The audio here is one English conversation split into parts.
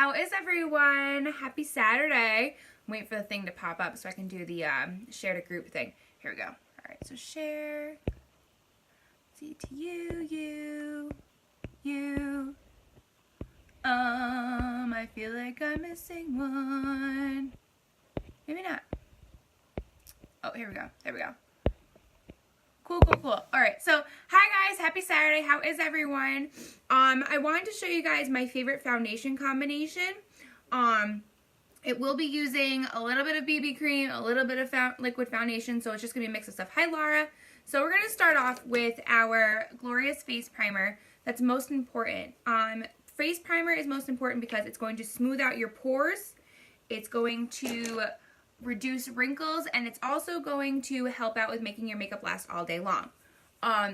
How is everyone? Happy Saturday. I'm waiting for the thing to pop up so I can do the share to group thing. Here we go. All right, so share. See to you. I feel like I'm missing one. Maybe not. Oh, here we go. There we go. Cool. All right, so hi guys, happy Saturday. How is everyone? I wanted to show you guys my favorite foundation combination. It will be using a little bit of BB cream, a little bit of liquid foundation, so it's just gonna be a mix of stuff. Hi Laura. So we're gonna start off with our Glorious Face Primer. That's most important. Face primer is most important because it's going to smooth out your pores. It's going to reduce wrinkles, and it's also going to help out with making your makeup last all day long.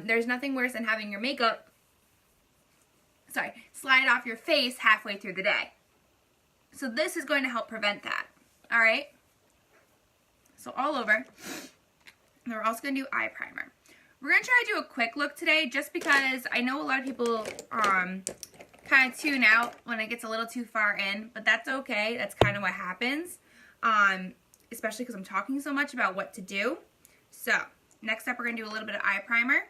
There's nothing worse than having your makeup, slide off your face halfway through the day. So this is going to help prevent that. All right? So all over. And we're also going to do eye primer. We're going to try to do a quick look today just because I know a lot of people kind of tune out when it gets a little too far in, but that's okay. That's kind of what happens. Especially because I'm talking so much about what to do. So, next up we're going to do a little bit of eye primer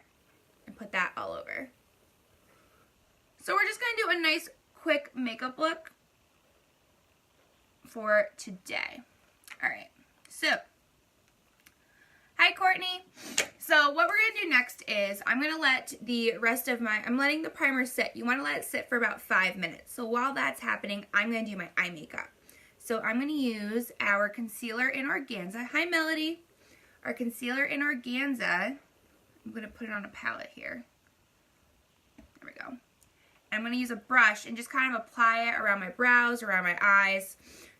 and put that all over. So we're just going to do a nice quick makeup look for today. Alright, so, hi Courtney. So what we're going to do next is I'm going to let the rest of I'm letting the primer sit. You want to let it sit for about 5 minutes. So while that's happening, I'm going to do my eye makeup. So I'm going to use our concealer in Organza. Hi, Melody. Our concealer in Organza. I'm going to put it on a palette here. There we go. I'm going to use a brush and just kind of apply it around my brows, around my eyes,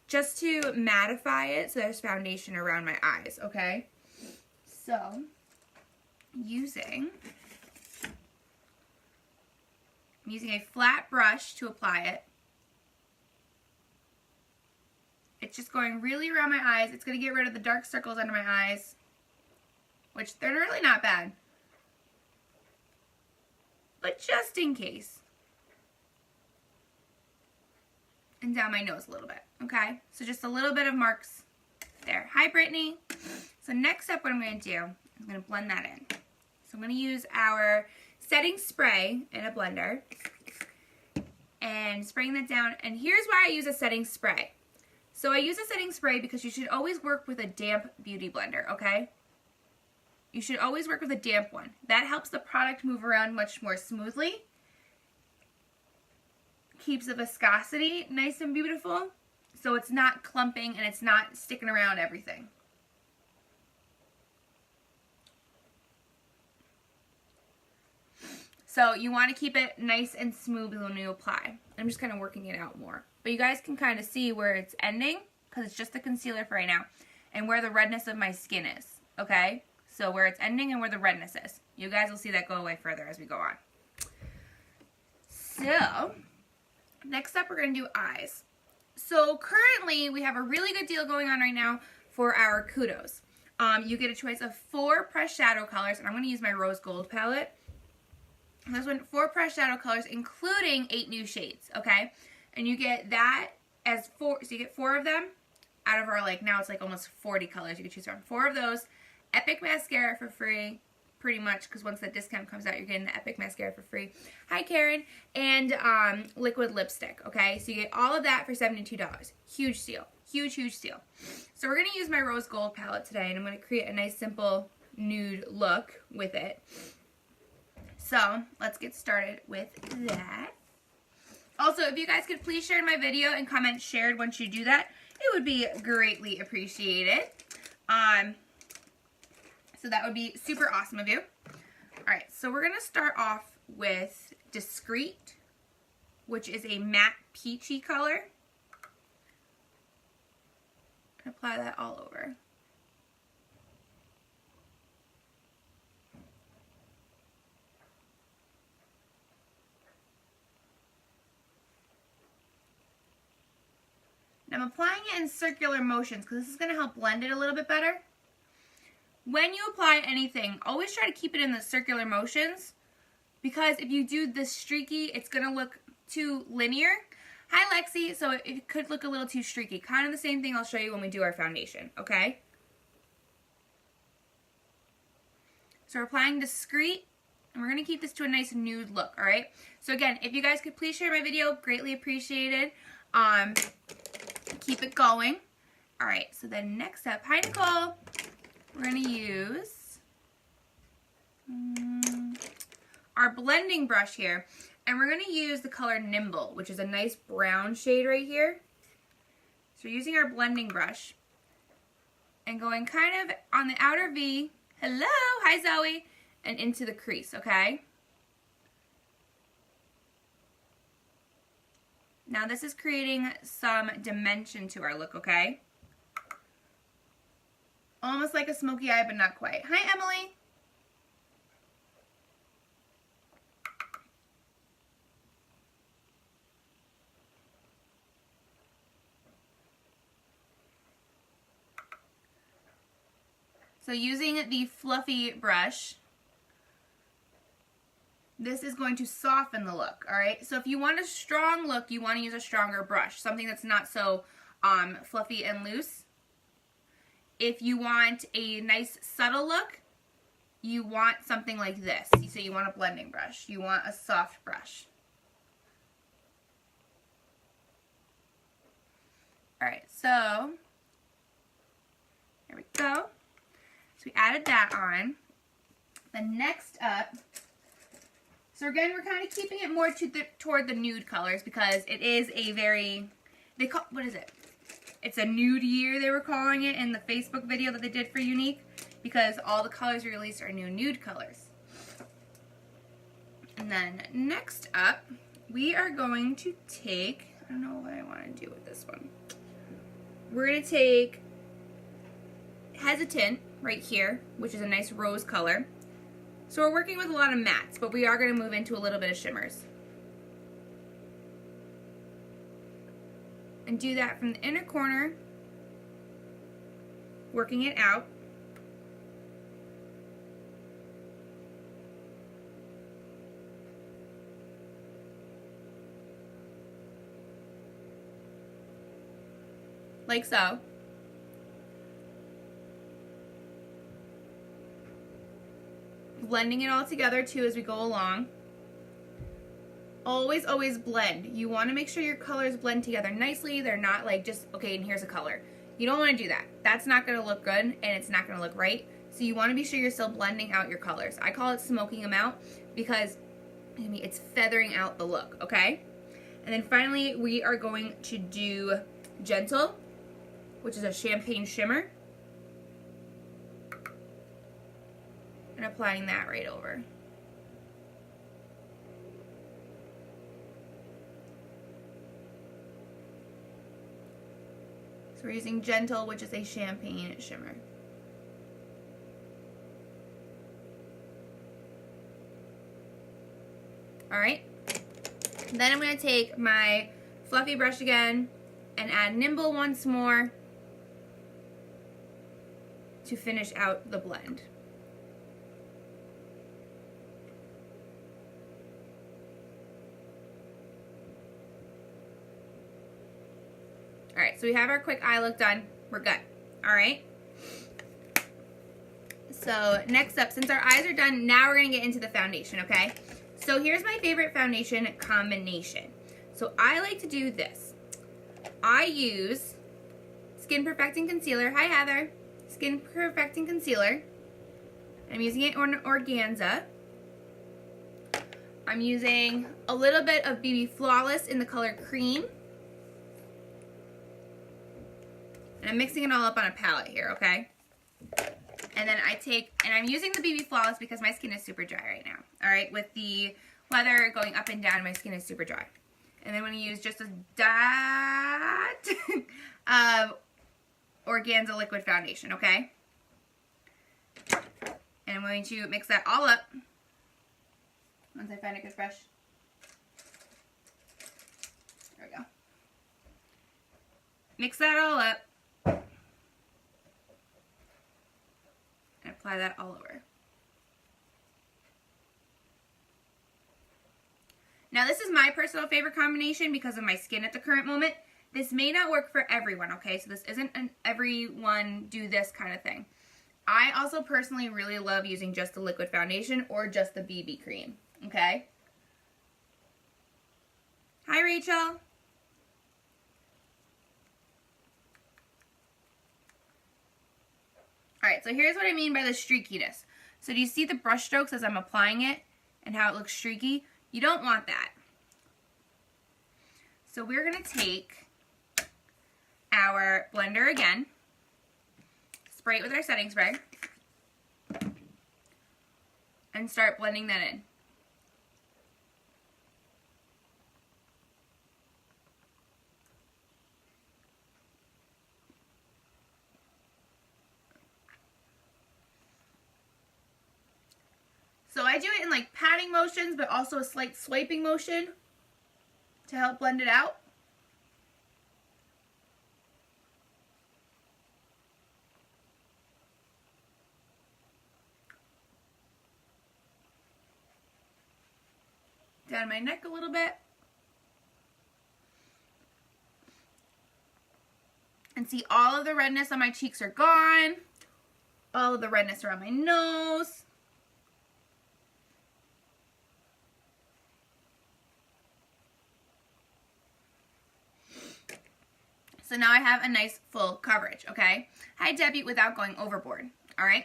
just to mattify it so there's foundation around my eyes, okay? So, I'm using a flat brush to apply it. It's just going really around my eyes. It's going to get rid of the dark circles under my eyes, which they're really not bad. But just in case. And down my nose a little bit, okay? So just a little bit of marks there. Hi, Brittany. So next up, what I'm going to do, I'm going to blend that in. So I'm going to use our setting spray in a blender and spraying that down. And here's why I use a setting spray. So I use a setting spray because you should always work with a damp beauty blender, okay? You should always work with a damp one. That helps the product move around much more smoothly. Keeps the viscosity nice and beautiful, so it's not clumping and it's not sticking around everything. So you want to keep it nice and smooth when you apply. I'm just kind of working it out more. But you guys can kind of see where it's ending, because it's just the concealer for right now, and where the redness of my skin is, okay? So where it's ending and where the redness is. You guys will see that go away further as we go on. So, next up we're going to do eyes. So currently we have a really good deal going on right now for our Kudos. You get a choice of 4 pressed shadow colors, and I'm going to use my rose gold palette. This one, 4 pressed shadow colors, including 8 new shades, okay? And you get that as 4, so you get 4 of them out of our, now it's almost 40 colors you can choose from. 4 of those. Epic mascara for free, pretty much, because once the discount comes out, you're getting the Epic mascara for free. Hi, Karen. And liquid lipstick, okay? So you get all of that for $72. Huge steal. Huge steal. So we're going to use my rose gold palette today, and I'm going to create a nice, simple nude look with it. So, let's get started with that. Also, if you guys could please share my video and comment shared once you do that, it would be greatly appreciated. So that would be super awesome of you. Alright, so we're going to start off with Discreet, which is a matte peachy color. Apply that all over. I'm applying it in circular motions because this is going to help blend it a little bit better. When you apply anything, always try to keep it in the circular motions, because if you do this streaky, it's going to look too linear. Hi, Lexi. So it could look a little too streaky. Kind of the same thing I'll show you when we do our foundation, okay? So we're applying Discreet, and we're going to keep this to a nice nude look, all right? So again, if you guys could please share my video, greatly appreciated. Keep it going. All right, so then next up, hi, Nicole. We're going to use our blending brush here, and we're going to use the color Nimble, which is a nice brown shade right here. So we're using our blending brush and going kind of on the outer V, hello, hi Zoe, and into the crease, okay? Now this is creating some dimension to our look, okay? Almost like a smoky eye, but not quite. Hi, Emily. So using the fluffy brush, this is going to soften the look, all right? So if you want a strong look, you want to use a stronger brush, something that's not so fluffy and loose. If you want a nice subtle look, you want something like this. So you want a blending brush. You want a soft brush. All right, so there we go. So we added that on. Then next up, so again, we're kind of keeping it more toward the nude colors because it is a very, what is it? It's a nude year, they were calling it in the Facebook video that they did for Unique, because all the colors we released are new nude colors. And then next up, we are going to take, I don't know what I want to do with this one. We're going to take Hesitant right here, which is a nice rose color. So we're working with a lot of mattes, but we are going to move into a little bit of shimmers. And do that from the inner corner, working it out. Like so. Blending it all together too as we go along. Always, always blend. You want to make sure your colors blend together nicely. They're not like just, okay, and here's a color. You don't want to do that. That's not going to look good, and it's not going to look right. So you want to be sure you're still blending out your colors. I call it smoking them out because it's feathering out the look, okay? And then finally, we are going to do Gentle, which is a champagne shimmer. And applying that right over. So we're using Gentle, which is a champagne shimmer. All right. Then I'm going to take my fluffy brush again and add Nimble once more to finish out the blend. All right, so we have our quick eye look done. We're good. All right. So next up, since our eyes are done, now we're gonna get into the foundation, okay? So here's my favorite foundation combination. So I like to do this. I use Skin Perfecting Concealer. Hi, Heather. Skin Perfecting Concealer. I'm using it on Organza. I'm using a little bit of BB Flawless in the color Cream. And I'm mixing it all up on a palette here, okay? And then I'm using the BB Flawless because my skin is super dry right now. All right, with the weather going up and down, my skin is super dry. And then I'm going to use just a dot of Organza Liquid Foundation, okay? And I'm going to mix that all up once I find a good brush. There we go. Mix that all up. And apply that all over. Now this is is my personal favorite combination because of my skin at the current moment. This may not work for everyone, okay? So this isn't an everyone do this kind of thing. I also personally really love using just the liquid foundation or just the BB cream, okay? Hi, Rachel. Alright, so here's what I mean by the streakiness. So do you see the brush strokes as I'm applying it and how it looks streaky? You don't want that. So we're going to take our blender again, spray it with our setting spray, and start blending that in. So I do it in like patting motions, but also a slight swiping motion to help blend it out. Down my neck a little bit. And see, all of the redness on my cheeks are gone. All of the redness around my nose. So now I have a nice full coverage, okay? Hi, Debbie, without going overboard, all right?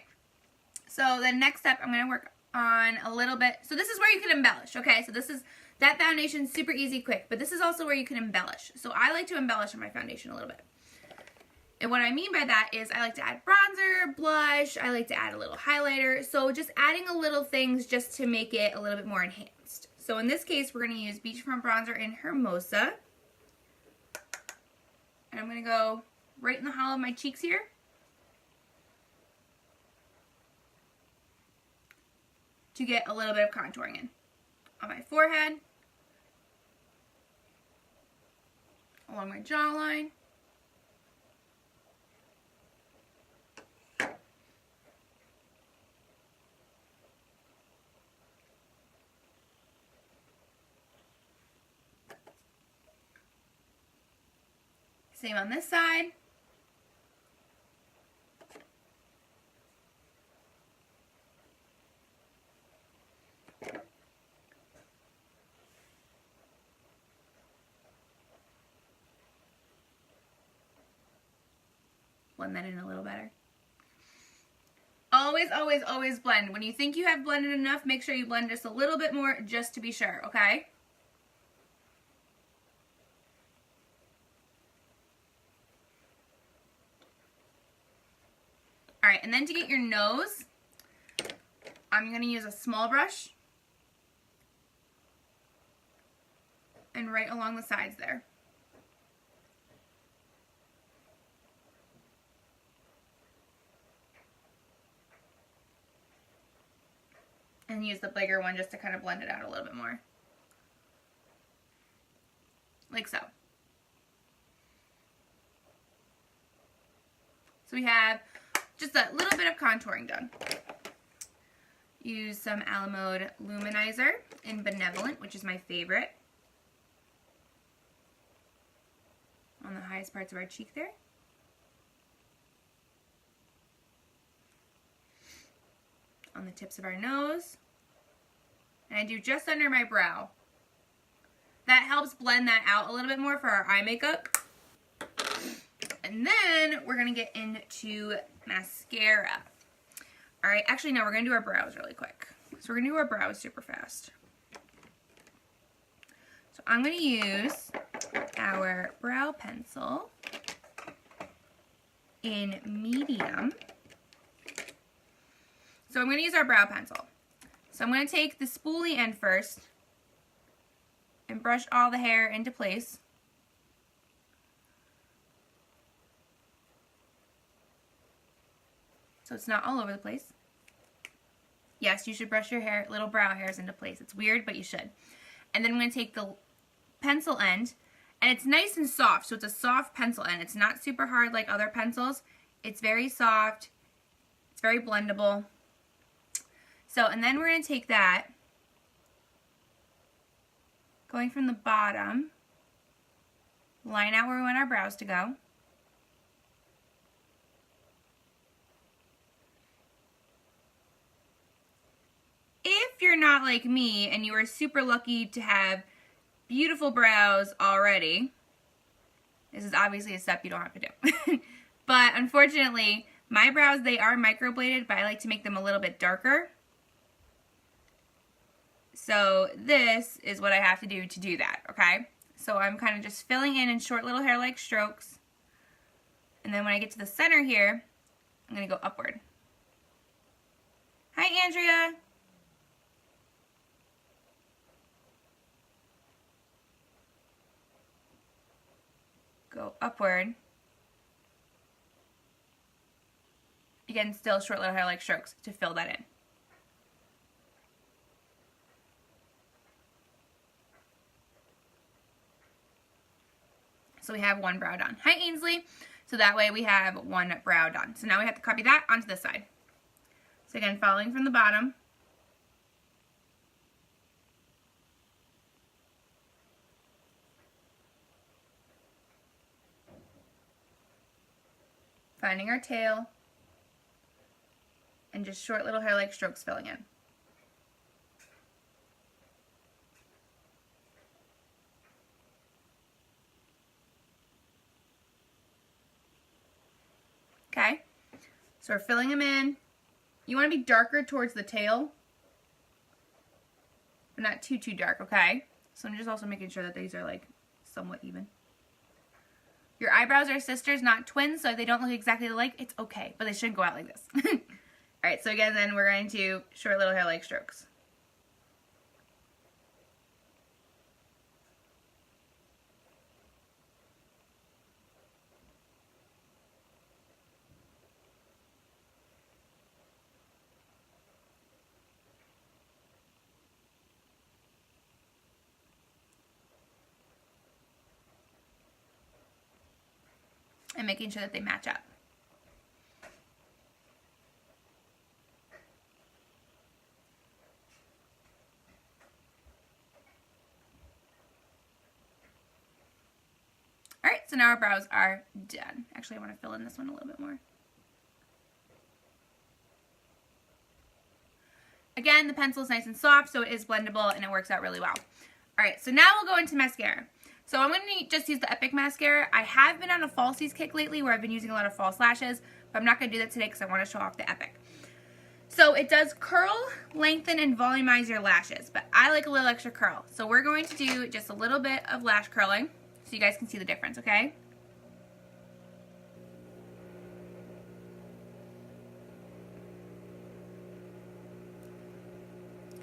So the next step, I'm going to work on a little bit. So this is where you can embellish, okay? So this is, that foundation, super easy, quick, but this is also where you can embellish. So I like to embellish on my foundation a little bit. And what I mean by that is I like to add bronzer, blush, I like to add a little highlighter. So just adding a little things just to make it a little bit more enhanced. So in this case, we're going to use Beachfront Bronzer in Hermosa. And I'm going to go right in the hollow of my cheeks here. To get a little bit of contouring in. On my forehead. Along my jawline. Same on this side. Blend that in a little better. Always, always, always blend. When you think you have blended enough, make sure you blend just a little bit more just to be sure, okay? Alright, and then to get your nose, I'm going to use a small brush and right along the sides there. And use the bigger one just to kind of blend it out a little bit more. Like so. So we have just a little bit of contouring done. Use some Alamode Luminizer in Benevolent, which is my favorite. On the highest parts of our cheek there. On the tips of our nose. And I do just under my brow. That helps blend that out a little bit more for our eye makeup. And then we're going to get into mascara. Alright, actually no, we're going to do our brows really quick. So we're going to do our brows super fast. So I'm going to use our brow pencil in medium. So I'm going to use our brow pencil. So I'm going to take the spoolie end first and brush all the hair into place. So it's not all over the place. Yes, you should brush your hair, little brow hairs into place. It's weird, but you should. And then I'm going to take the pencil end, and it's nice and soft, so it's a soft pencil end. It's not super hard like other pencils. It's very soft. It's very blendable. So, and then we're going to take that, going from the bottom, line out where we want our brows to go. If you're not like me and you are super lucky to have beautiful brows already, this is obviously a step you don't have to do. But unfortunately, my brows, they are microbladed, but I like to make them a little bit darker. So this is what I have to do that, okay? So I'm kind of just filling in short little hair-like strokes. And then when I get to the center here, I'm going to go upward. Hi, Andrea. Go upward. Again, still short little hair-like strokes to fill that in. So we have one brow done. Hi, Ainsley. So that way we have one brow done. So now we have to copy that onto this side. So again, following from the bottom. Finding our tail. And just short little hair-like strokes filling in. Okay, so we're filling them in. You want to be darker towards the tail, but not too dark, okay? So I'm just also making sure that these are like somewhat even. Your eyebrows are sisters, not twins, so if they don't look exactly alike, it's okay, but they shouldn't go out like this. Alright, so again, then we're going to short little hair-like strokes. And making sure that they match up. Alright, so now our brows are done. Actually, I want to fill in this one a little bit more. Again, the pencil is nice and soft, so it is blendable and it works out really well. Alright, so now we'll go into mascara. So I'm going to just use the Epic mascara. I have been on a falsies kick lately where I've been using a lot of false lashes, but I'm not going to do that today because I want to show off the Epic. So it does curl, lengthen, and volumize your lashes, but I like a little extra curl. So we're going to do just a little bit of lash curling so you guys can see the difference, okay?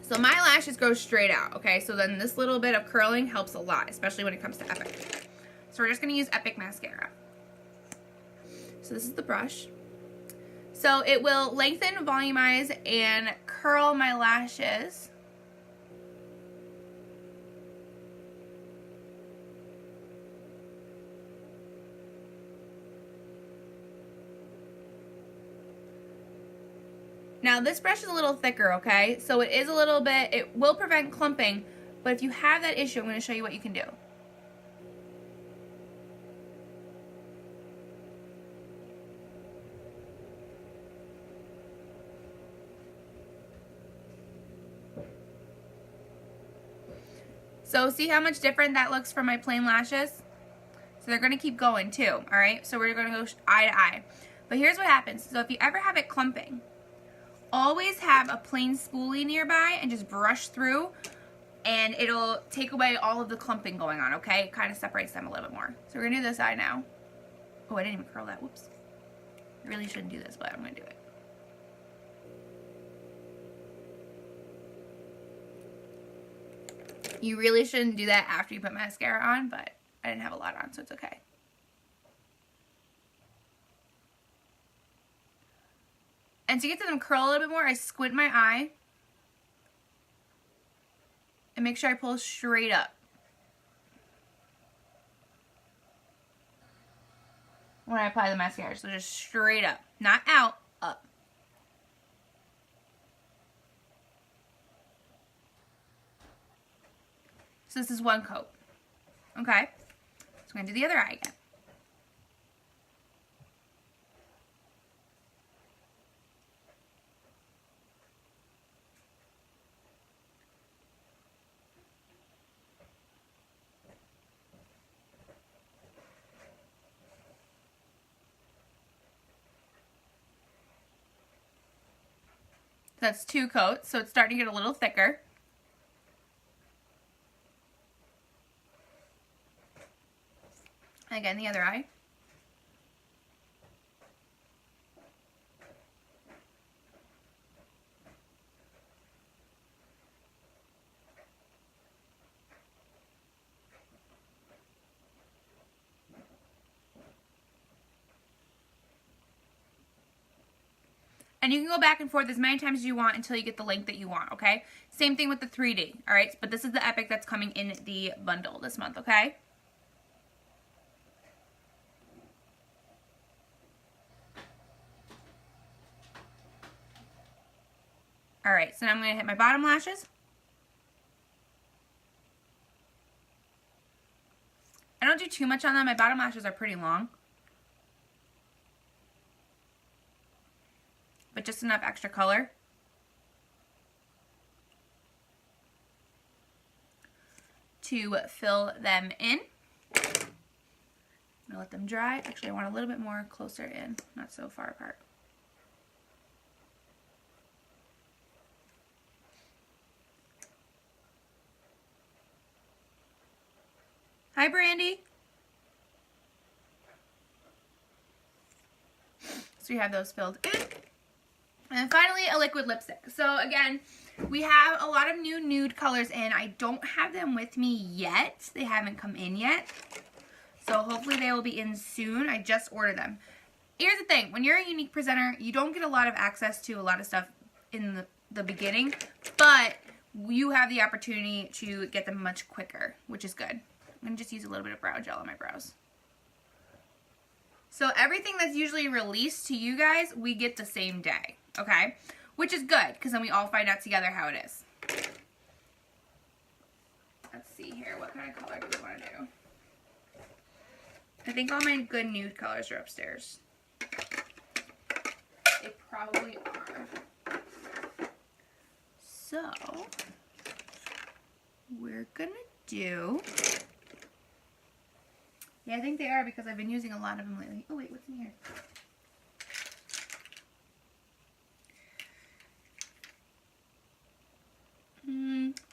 So my lashes grow straight out, okay? So then this little bit of curling helps a lot, especially when it comes to Epic. So we're just going to use Epic mascara. So this is the brush. So it will lengthen, volumize, and curl my lashes. Now this brush is a little thicker, okay? So it is a little bit, it will prevent clumping, but if you have that issue, I'm going to show you what you can do. So see how much different that looks from my plain lashes? So they're going to keep going too, alright? So we're going to go eye to eye. But here's what happens. So if you ever have it clumping, always have a plain spoolie nearby and just brush through and it'll take away all of the clumping going on, okay? It kind of separates them a little bit more. So we're going to do this eye now. Oh, I didn't even curl that. Whoops. I really shouldn't do this, but I'm going to do it. You really shouldn't do that after you put mascara on, but I didn't have a lot on, so it's okay. And to get them to curl a little bit more, I squint my eye and make sure I pull straight up. When I apply the mascara, so just straight up, not out, up. So this is one coat. Okay? So I'm going to do the other eye again. That's 2 coats, so it's starting to get a little thicker. Again, the other eye. And you can go back and forth as many times as you want until you get the length that you want, okay? Same thing with the 3D, all right? But this is the Epic that's coming in the bundle this month, okay? All right, so now I'm going to hit my bottom lashes. I don't do too much on them. My bottom lashes are pretty long. But just enough extra color. To fill them in. I'm going to let them dry. Actually, I want a little bit more closer in, not so far apart. Hi, Brandy. So we have those filled in. And finally, a liquid lipstick. So again, we have a lot of new nude colors in. I don't have them with me yet. They haven't come in yet. So hopefully they will be in soon. I just ordered them. Here's the thing. When you're a unique presenter, you don't get a lot of access to a lot of stuff in the beginning. But you have the opportunity to get them much quicker, which is good. I'm going to just use a little bit of brow gel on my brows. So everything that's usually released to you guys, we get the same day, okay? Which is good, because then we all find out together how it is. Let's see here, what kind of color do we want to do? I think all my good nude colors are upstairs. They probably are. So, we're going to do... Yeah, I think they are because I've been using a lot of them lately. Oh, wait, what's in here?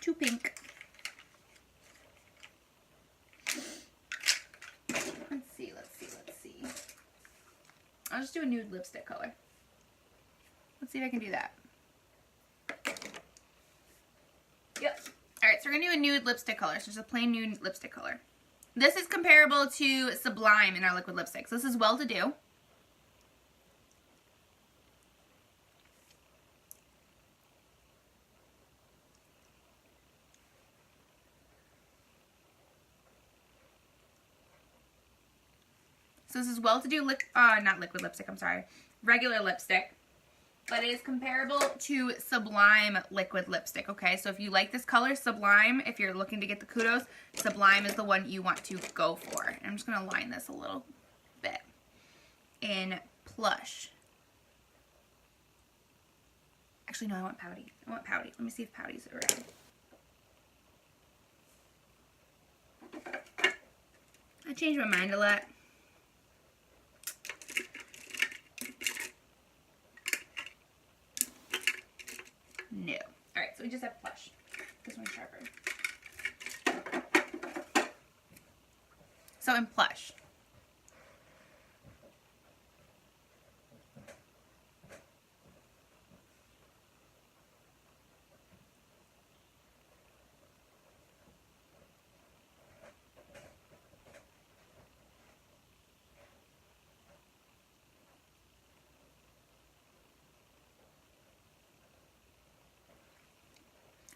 Too pink. Let's see. I'll just do a nude lipstick color. Let's see if I can do that. Yep. Alright, so we're going to do a nude lipstick color. So just a plain nude lipstick color. This is comparable to Sublime in our liquid lipsticks. This is Well To Do. So this is Well To Do, not liquid lipstick, I'm sorry. Regular lipstick. But it is comparable to Sublime liquid lipstick, okay? So if you like this color, Sublime, if you're looking to get the kudos, Sublime is the one you want to go for. And I'm just going to line this a little bit in Plush. Actually, no, I want Pouty. Let me see if Pouty's around. I changed my mind a lot. No. Alright, so we just have Plush. This one's sharper. So in Plush.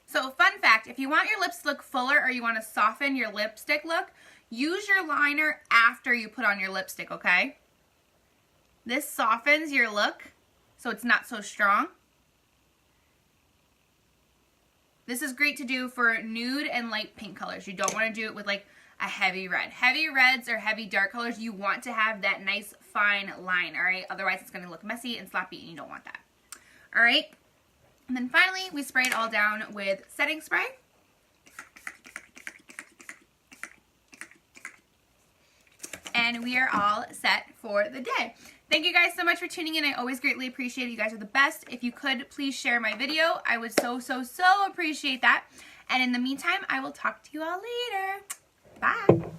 So fun fact, if you want your lips to look fuller or you want to soften your lipstick look, use your liner after you put on your lipstick, okay? This softens your look so it's not so strong. This is great to do for nude and light pink colors. You don't want to do it with like a heavy red. Heavy reds or heavy dark colors, you want to have that nice fine line, all right? Otherwise it's going to look messy and sloppy and you don't want that. All right? And then finally, we spray it all down with setting spray. And we are all set for the day. Thank you guys so much for tuning in. I always greatly appreciate it. You guys are the best. If you could, please share my video. I would so appreciate that. And in the meantime, I will talk to you all later. Bye.